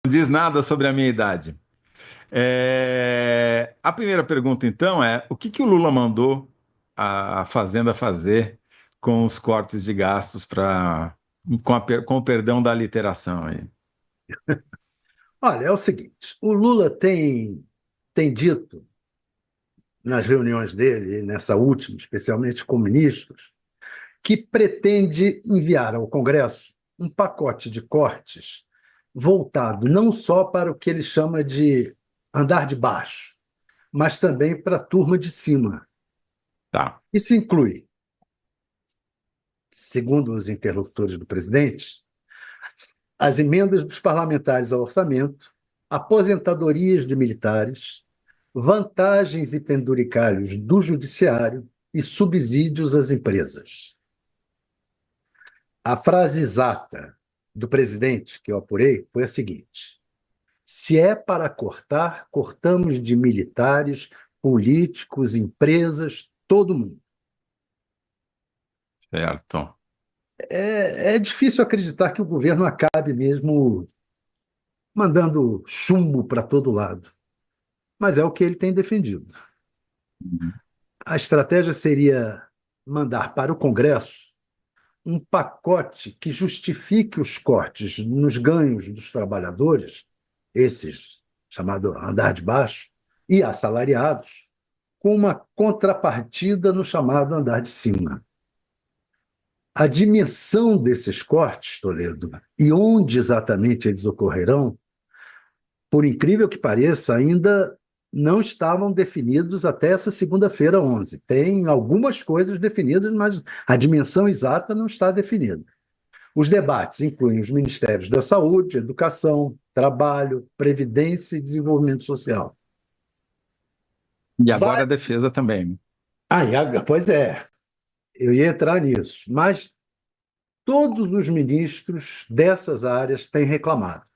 Não diz nada sobre a minha idade. A primeira pergunta, então, é: o que que o Lula mandou a Fazenda fazer com os cortes de gastos com o perdão da literação aí? Olha, é o seguinte: o Lula tem dito nas reuniões dele, nessa última, especialmente com ministros, que pretende enviar ao Congresso um pacote de cortes voltado não só para o que ele chama de andar de baixo, mas também para a turma de cima. Tá. Isso inclui, segundo os interlocutores do presidente, as emendas dos parlamentares ao orçamento, aposentadorias de militares, vantagens e penduricalhos do judiciário e subsídios às empresas. A frase exata do presidente que eu apurei foi a seguinte: se é para cortar, cortamos de militares, políticos, empresas, todo mundo. Certo. É difícil acreditar que o governo acabe mesmo mandando chumbo para todo lado, mas é o que ele tem defendido. Uhum. A estratégia seria mandar para o Congresso um pacote que justifique os cortes nos ganhos dos trabalhadores, esses chamado andar de baixo, e assalariados, com uma contrapartida no chamado andar de cima. A dimensão desses cortes, Toledo, e onde exatamente eles ocorrerão, por incrível que pareça, ainda não estavam definidos até essa segunda-feira, 11. Tem algumas coisas definidas, mas a dimensão exata não está definida. Os debates incluem os ministérios da Saúde, Educação, Trabalho, Previdência e Desenvolvimento Social. E agora Vai... a defesa também, né? Pois é, eu ia entrar nisso, mas todos os ministros dessas áreas têm reclamado.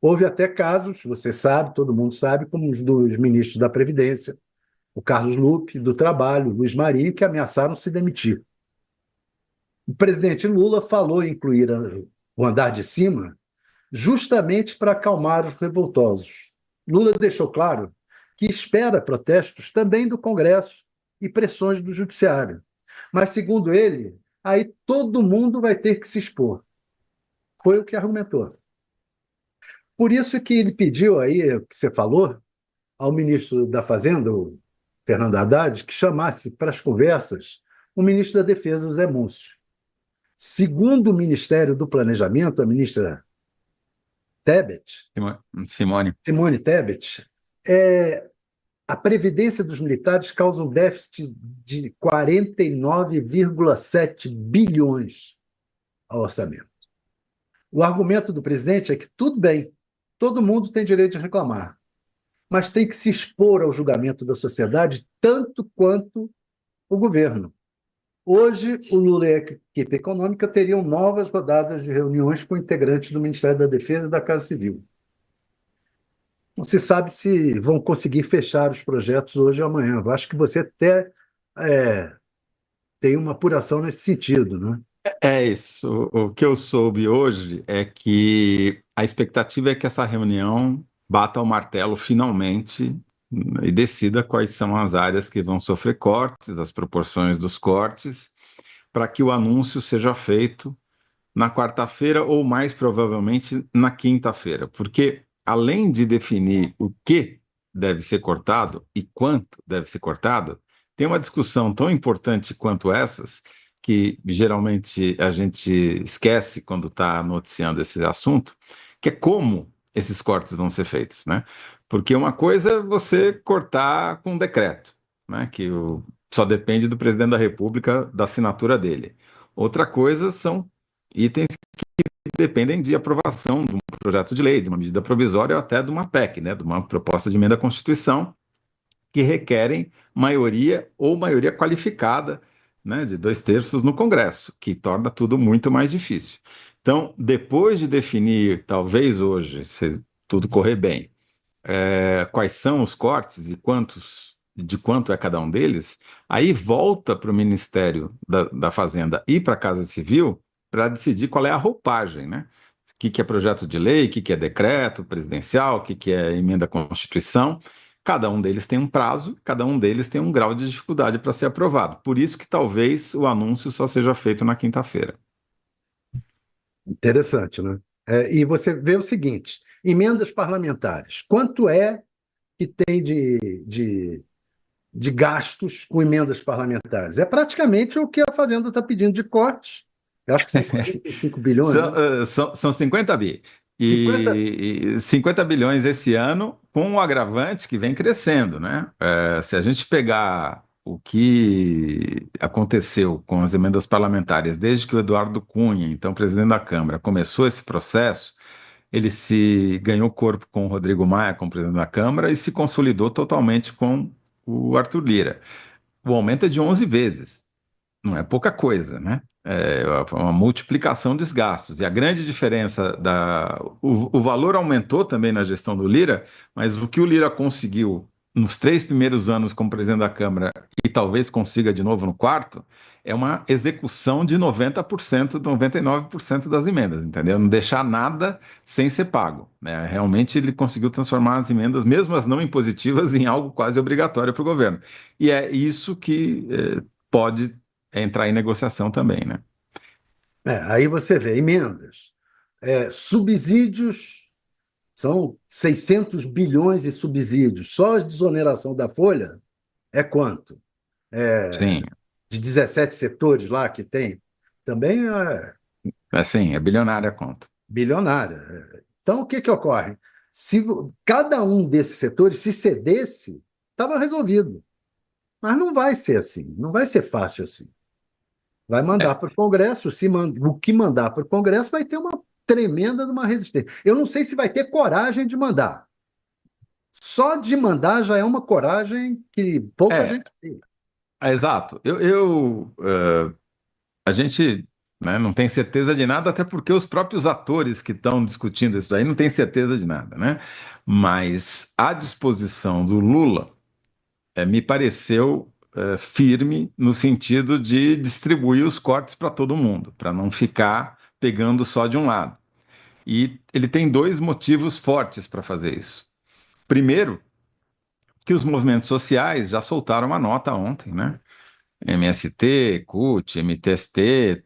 Houve até casos, você sabe, todo mundo sabe, como os dos ministros da Previdência, o Carlos Lupe, do Trabalho, Luiz Marinho, que ameaçaram se demitir. O presidente Lula falou em incluir o andar de cima justamente para acalmar os revoltosos. Lula deixou claro que espera protestos também do Congresso e pressões do Judiciário. Mas, segundo ele, aí todo mundo vai ter que se expor. Foi o que argumentou. Por isso que ele pediu aí, o que você falou, ao ministro da Fazenda, o Fernando Haddad, que chamasse para as conversas o ministro da Defesa, Zé Múcio. Segundo o Ministério do Planejamento, a ministra Tebet, Simone. Simone Tebet, é, a previdência dos militares causa um déficit de 49,7 bilhões ao orçamento. O argumento do presidente é que tudo bem, todo mundo tem direito de reclamar, mas tem que se expor ao julgamento da sociedade tanto quanto o governo. Hoje, o Lula e a equipe econômica teriam novas rodadas de reuniões com integrantes do Ministério da Defesa e da Casa Civil. Não se sabe se vão conseguir fechar os projetos hoje ou amanhã. Eu acho que você até é, tem uma apuração nesse sentido, né? É isso. O que eu soube hoje é que a expectativa é que essa reunião bata o martelo finalmente e decida quais são as áreas que vão sofrer cortes, as proporções dos cortes, para que o anúncio seja feito na quarta-feira ou mais provavelmente na quinta-feira. Porque além de definir o que deve ser cortado e quanto deve ser cortado, tem uma discussão tão importante quanto essas que geralmente a gente esquece quando está noticiando esse assunto, que é como esses cortes vão ser feitos, né? Porque uma coisa é você cortar com um decreto, né? Só depende do presidente da República, da assinatura dele. Outra coisa são itens que dependem de aprovação de um projeto de lei, de uma medida provisória ou até de uma PEC, né? De uma proposta de emenda à Constituição, que requerem maioria ou maioria qualificada, né, de 2/3 no Congresso, que torna tudo muito mais difícil. Então, depois de definir, talvez hoje, se tudo correr bem, quais são os cortes e de quanto é cada um deles, aí volta para o Ministério da Fazenda e para a Casa Civil para decidir qual é a roupagem, né? que é projeto de lei, o que é decreto presidencial, o que é emenda à Constituição. Cada um deles tem um prazo, cada um deles tem um grau de dificuldade para ser aprovado. Por isso que talvez o anúncio só seja feito na quinta-feira. Interessante, né? E você vê o seguinte: emendas parlamentares. Quanto é que tem de gastos com emendas parlamentares? É praticamente o que a Fazenda está pedindo de corte. Eu acho que são 45 bilhões, São, né? são 50 bi. 50. E 50 bilhões esse ano, com um agravante que vem crescendo, né? Se a gente pegar o que aconteceu com as emendas parlamentares desde que o Eduardo Cunha, então presidente da Câmara, começou esse processo, ele se ganhou corpo com o Rodrigo Maia como presidente da Câmara e se consolidou totalmente com o Arthur Lira. O aumento é de 11 vezes. Não é pouca coisa, né? É uma multiplicação dos gastos. E a grande diferença o valor aumentou também na gestão do Lira, mas o que o Lira conseguiu nos 3 primeiros anos como presidente da Câmara e talvez consiga de novo no quarto, é uma execução de 90%, 99% das emendas, entendeu? Não deixar nada sem ser pago, né? Realmente ele conseguiu transformar as emendas, mesmo as não impositivas, em algo quase obrigatório para o governo. E é isso que pode entrar em negociação também, né? Aí você vê emendas. Subsídios, são 600 bilhões de subsídios. Só a desoneração da folha é quanto? Sim, De 17 setores lá que tem. Também é assim, é bilionária a conta. bilionária. Então, o que ocorre? Se cada um desses setores se cedesse, estava resolvido. Mas não vai ser assim, não vai ser fácil assim. Vai mandar É, para o Congresso, o que mandar para o Congresso vai ter uma tremenda de uma resistência. Eu não sei se vai ter coragem de mandar. Só de mandar já é uma coragem que pouca é, gente tem. exato. A gente, né, não tem certeza de nada, até porque os próprios atores que estão discutindo isso daí não têm certeza de nada, né? Mas a disposição do Lula me pareceu firme no sentido de distribuir os cortes para todo mundo, para não ficar pegando só de um lado. E ele tem dois motivos fortes para fazer isso. Primeiro, que os movimentos sociais já soltaram uma nota ontem, né? MST, CUT, MTST,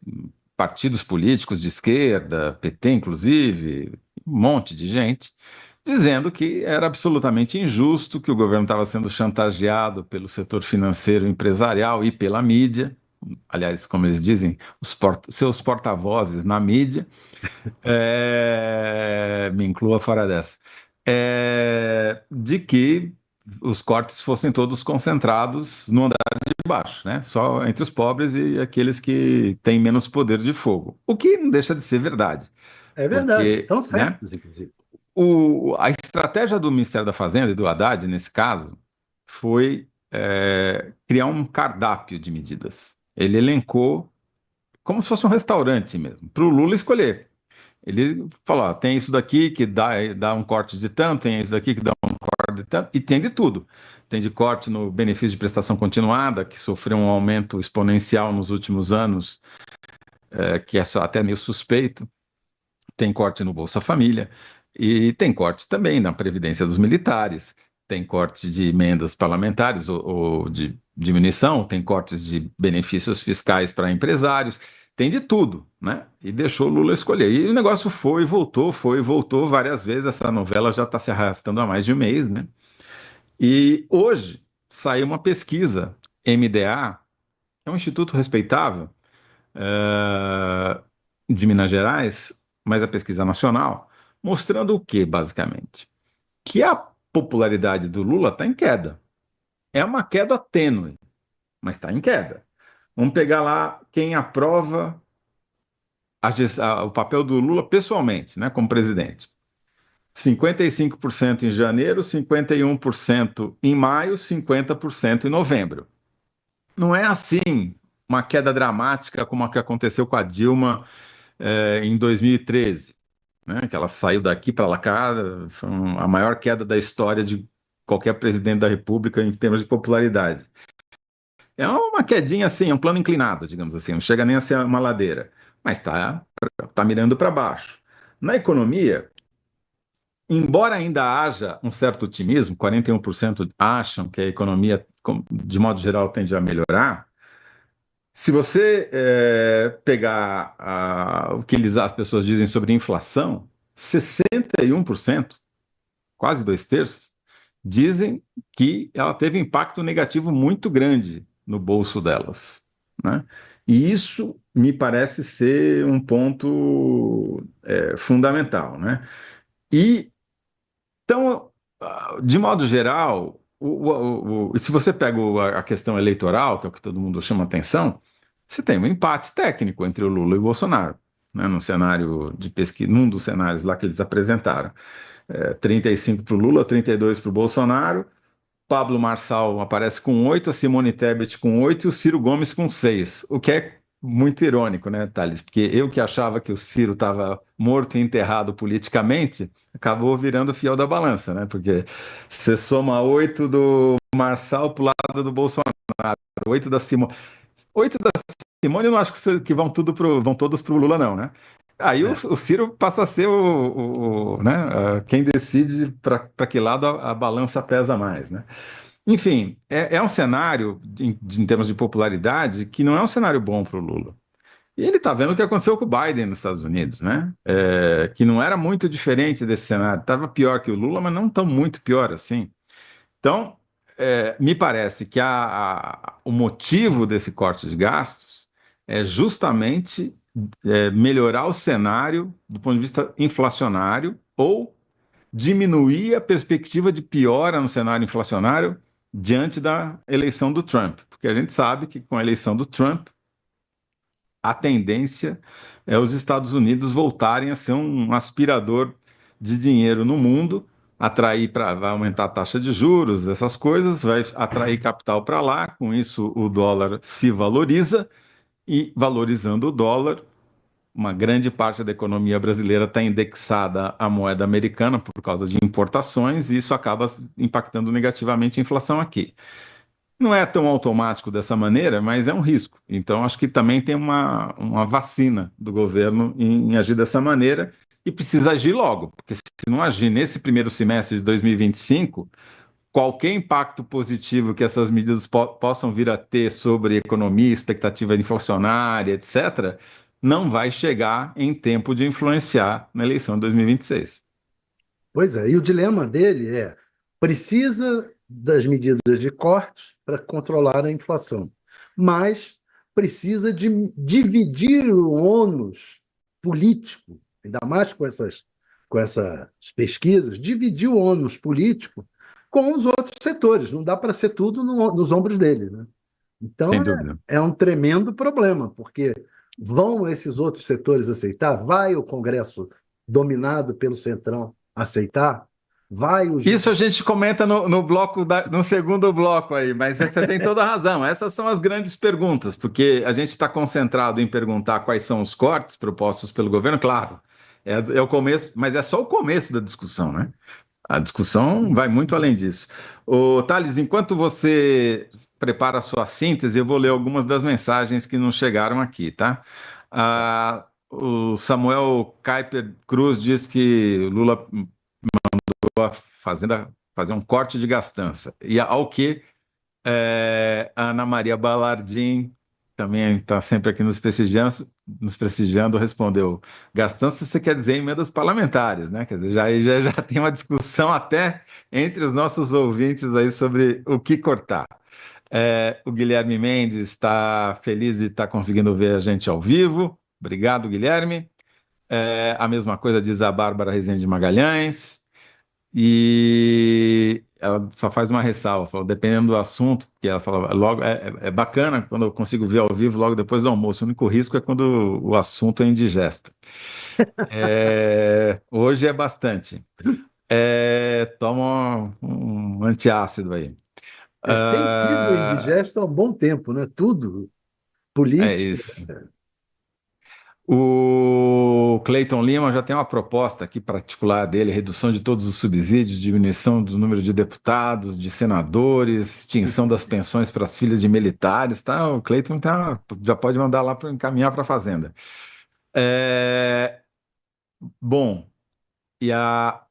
partidos políticos de esquerda, PT inclusive, um monte de gente, dizendo que era absolutamente injusto, que o governo estava sendo chantageado pelo setor financeiro empresarial e pela mídia, aliás, como eles dizem, seus porta-vozes na mídia, me inclua fora dessa, de que os cortes fossem todos concentrados no andar de baixo, né? Só entre os pobres e aqueles que têm menos poder de fogo. O que não deixa de ser verdade, É verdade, porque, estão né? certos, inclusive. A estratégia do Ministério da Fazenda e do Haddad, nesse caso, foi criar um cardápio de medidas. Ele elencou como se fosse um restaurante mesmo, para o Lula escolher. Ele falou, ó, tem isso daqui que dá um corte de tanto, tem isso daqui que dá um corte de tanto, e tem de tudo. Tem de corte no benefício de prestação continuada, que sofreu um aumento exponencial nos últimos anos, que é só até meio suspeito. Tem corte no Bolsa Família, e tem corte também na Previdência dos Militares, tem corte de emendas parlamentares ou de diminuição, tem cortes de benefícios fiscais para empresários, tem de tudo, né? E deixou o Lula escolher. E o negócio foi e voltou várias vezes. Essa novela já está se arrastando há mais de um mês, né? E hoje saiu uma pesquisa, MDA, é um instituto respeitável, eh, de Minas Gerais, mas a pesquisa nacional, mostrando o que, basicamente? Que a popularidade do Lula está em queda. É uma queda tênue, mas está em queda. Vamos pegar lá quem aprova o papel do Lula pessoalmente, né, como presidente. 55% em janeiro, 51% em maio, 50% em novembro. Não é assim uma queda dramática como a que aconteceu com a Dilma em 2013, né? Que ela saiu daqui para lá, foi a maior queda da história de qualquer presidente da República em termos de popularidade. É uma quedinha assim, um plano inclinado, digamos assim, não chega nem a ser uma ladeira, mas tá mirando para baixo. Na economia, embora ainda haja um certo otimismo, 41% acham que a economia, de modo geral, tende a melhorar. Se você pegar o que as pessoas dizem sobre inflação, 61%, quase dois terços, dizem que ela teve um impacto negativo muito grande no bolso delas, né? E isso me parece ser um ponto fundamental, né? E então, de modo geral, se você pega a questão eleitoral, que é o que todo mundo chama atenção, você tem um empate técnico entre o Lula e o Bolsonaro, né, no cenário de pesquisa, num dos cenários lá que eles apresentaram. 35 para o Lula, 32 para o Bolsonaro. Pablo Marçal aparece com 8, a Simone Tebet com 8 e o Ciro Gomes com 6, o que é muito irônico, né, Thales? Porque eu que achava que o Ciro estava morto e enterrado politicamente, acabou virando fiel da balança, né? Porque você soma 8 do Marçal para o lado do Bolsonaro, 8 da Simone. 8 da Simone eu não acho que vão todos para o Lula, não, né? Aí o, É. o Ciro passa a ser né, quem decide para que lado a balança pesa mais, né? Enfim, é um cenário, em termos de popularidade, que não é um cenário bom para o Lula. E ele está vendo o que aconteceu com o Biden nos Estados Unidos, né? Que não era muito diferente desse cenário. Estava pior que o Lula, mas não tão muito pior assim. Então, me parece que o motivo desse corte de gastos é justamente melhorar o cenário do ponto de vista inflacionário ou diminuir a perspectiva de piora no cenário inflacionário diante da eleição do Trump, porque a gente sabe que com a eleição do Trump, a tendência é os Estados Unidos voltarem a ser um aspirador de dinheiro no mundo, vai aumentar a taxa de juros, essas coisas, vai atrair capital para lá, com isso o dólar se valoriza e valorizando o dólar, uma grande parte da economia brasileira está indexada à moeda americana por causa de importações, e isso acaba impactando negativamente a inflação aqui. Não é tão automático dessa maneira, mas é um risco. Então, acho que também tem uma vacina do governo em agir dessa maneira e precisa agir logo, porque se não agir nesse primeiro semestre de 2025, qualquer impacto positivo que essas medidas possam vir a ter sobre economia, expectativa inflacionária, etc., não vai chegar em tempo de influenciar na eleição de 2026. Pois é, e o dilema dele é: precisa das medidas de corte para controlar a inflação, mas precisa de dividir o ônus político, ainda mais com essas pesquisas, dividir o ônus político com os outros setores. Não dá para ser tudo nos ombros dele, né? Então Sem dúvida. é um tremendo problema, porque vão esses outros setores aceitar? Vai o Congresso dominado pelo Centrão aceitar? Vai o. Isso a gente comenta no bloco no segundo bloco aí, mas você tem toda a razão. Essas são as grandes perguntas, porque a gente está concentrado em perguntar quais são os cortes propostos pelo governo, claro, é o começo, mas é só o começo da discussão, né? A discussão vai muito além disso. Ô, Thales, enquanto você prepara a sua síntese, eu vou ler algumas das mensagens que nos chegaram aqui, tá? O Samuel Kuiper Cruz diz que Lula a Fazenda fazer um corte de gastança. E ao que a Ana Maria Balardim, também está sempre aqui nos prestigiando, respondeu: gastança você quer dizer emendas parlamentares, né? Quer dizer, já tem uma discussão até entre os nossos ouvintes aí sobre o que cortar. O Guilherme Mendes está feliz de estar conseguindo ver a gente ao vivo. Obrigado, Guilherme. A mesma coisa diz a Bárbara Rezende Magalhães. E ela só faz uma ressalva, fala, dependendo do assunto, que ela fala, logo é bacana quando eu consigo ver ao vivo logo depois do almoço. O único risco é quando o assunto é indigesto. Hoje é bastante. Toma um antiácido aí. Tem sido Ah, indigesto há um bom tempo, né? Tudo, é política. isso. O Cleiton Lima já tem uma proposta aqui particular dele, redução de todos os subsídios, diminuição do número de deputados, de senadores, extinção das pensões para as filhas de militares, tá? O Cleiton já pode mandar lá para encaminhar para a Fazenda. É, Bom, e a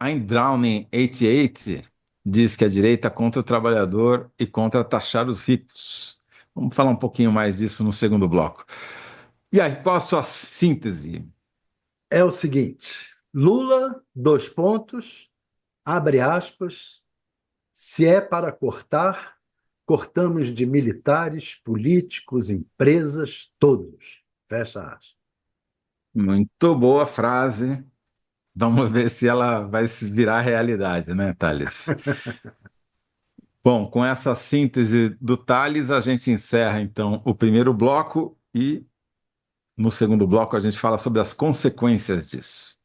Eindrauning 88 diz que a direita é contra o trabalhador e contra taxar os ricos. Vamos falar um pouquinho mais disso no segundo bloco. E aí, qual a sua síntese? É o seguinte: Lula, dois pontos, abre aspas, se é para cortar, cortamos de militares, políticos, empresas, todos. Fecha aspas. Muito boa frase. Vamos ver se ela vai se virar realidade, né, Thales? Bom, com essa síntese do Thales, a gente encerra então o primeiro bloco e no segundo bloco a gente fala sobre as consequências disso.